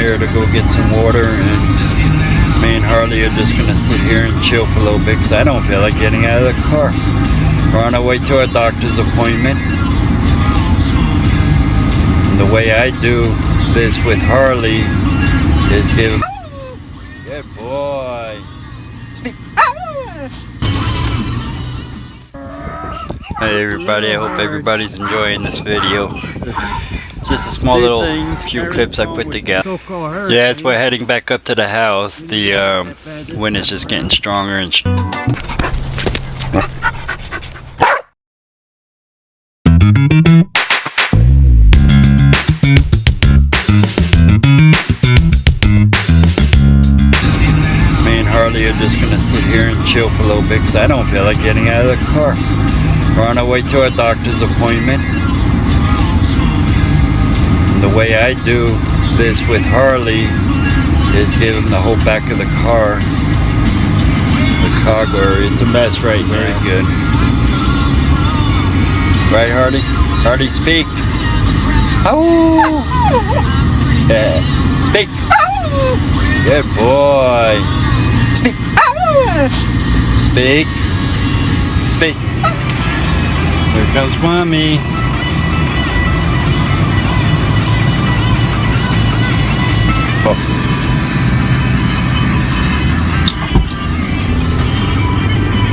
here to go get some water, and me and Harley are just gonna sit here and chill for a little bit because I don't feel like getting out of the car. We're on our way to a doctor's appointment. And the way I do this with Harley is give. Good boy. Speak. Hey everybody, I hope everybody's enjoying this video. Just a small little few clips I put together. Yeah, as we're heading back up to the house, the wind is just getting stronger and Me and Harley are just gonna sit here and chill for a little bit because I don't feel like getting out of the car. We're on our way to a doctor's appointment. The way I do this with Harley is give him the whole back of the car, the cargo area. It's a mess right now. Very good. Right, Harley? Harley, speak. Oh. Yeah. Speak. Good boy. Speak. Speak. Speak. Here comes Mommy.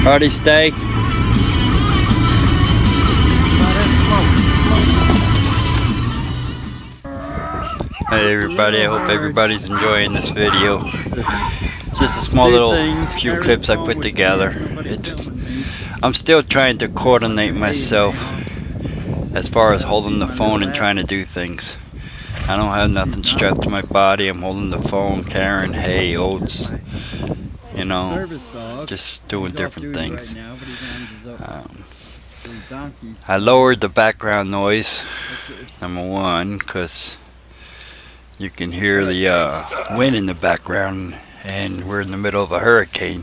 Harley, stay. Hey everybody, I hope everybody's enjoying this video. Just a small little few clips I put together. I'm still trying to coordinate myself as far as holding the phone and trying to do things. I don't have nothing strapped to my body. I'm holding the phone, carrying hay, oats, you know, just doing different things. I lowered the background noise, number one, because you can hear the wind in the background, and we're in the middle of a hurricane.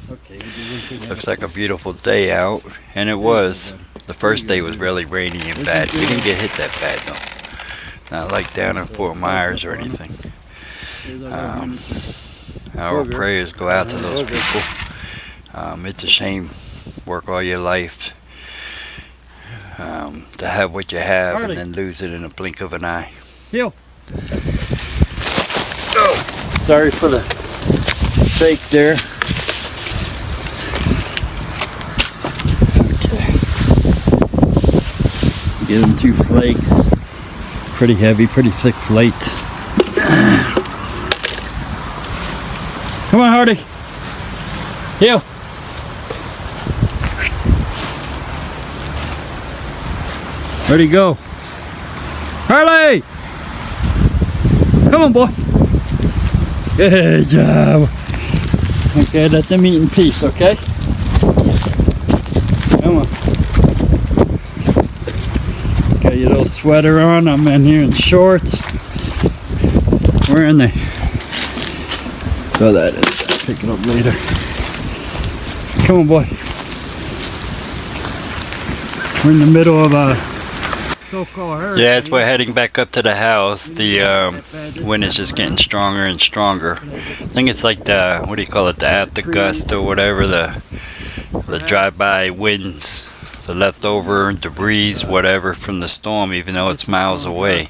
Looks like a beautiful day out, and it was. The first day was really rainy and bad. We didn't get hit that bad though. Not like down in Fort Myers or anything. Our prayers go out to those people. It's a shame, work all your life to have what you have and then lose it in a blink of an eye. Heel. Oh, sorry for the shake there. Okay. Give them 2 flakes. Pretty heavy, pretty thick flakes. Come on, Harley. Heel. Where'd he go? Harley! Come on, boy. Good job. Okay, let them eat in peace, okay? Come on. Got your little sweater on. I'm in here in shorts. Where in there? Throw that in. Pick it up later. Come on, boy. We're in the middle of a so-called hurricane. Yeah, as we're heading back up to the house, the wind is just getting stronger and stronger. I think it's like the, what do you call it, the aftergust or whatever, the drive-by winds, the leftover debris, whatever, from the storm, even though it's miles away.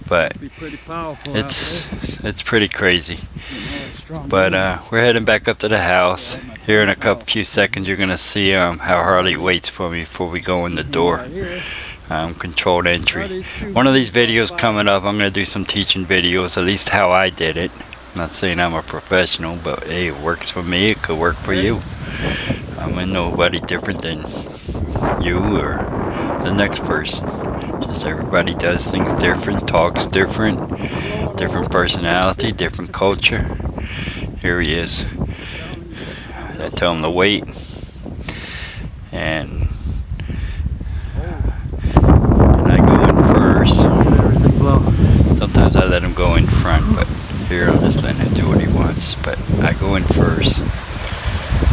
But it's pretty crazy. But we're heading back up to the house. Here in a few seconds, you're gonna see how Harley waits for me before we go in the door. Controlled entry. One of these videos coming up, I'm gonna do some teaching videos, at least how I did it. I'm not saying I'm a professional, but hey, it works for me. It could work for you. I'm nobody different than you or the next person. Just everybody does things different, talks different, different personality, different culture. Here he is. I tell him to wait, and I go in first. Sometimes I let him go in front, but here I'm just letting him do what he wants. But I go in first.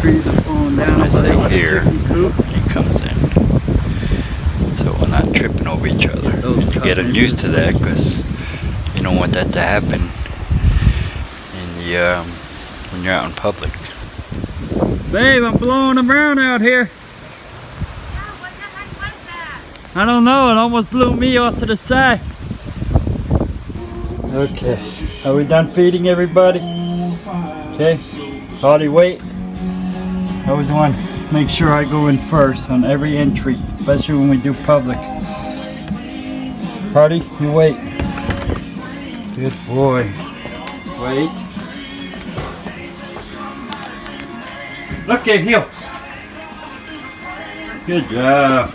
When I say here, he comes in. So we're not tripping over each other. You get him used to that because you don't want that to happen. in the when you're out in public. Babe, I'm blowing around out here. What the heck was that? I don't know, it almost blew me off to the side. Okay, are we done feeding everybody? Okay, Harley, wait. I always want to make sure I go in first on every entry, especially when we do public. Harley, you wait. Good boy. Wait. Look at heel. Good job.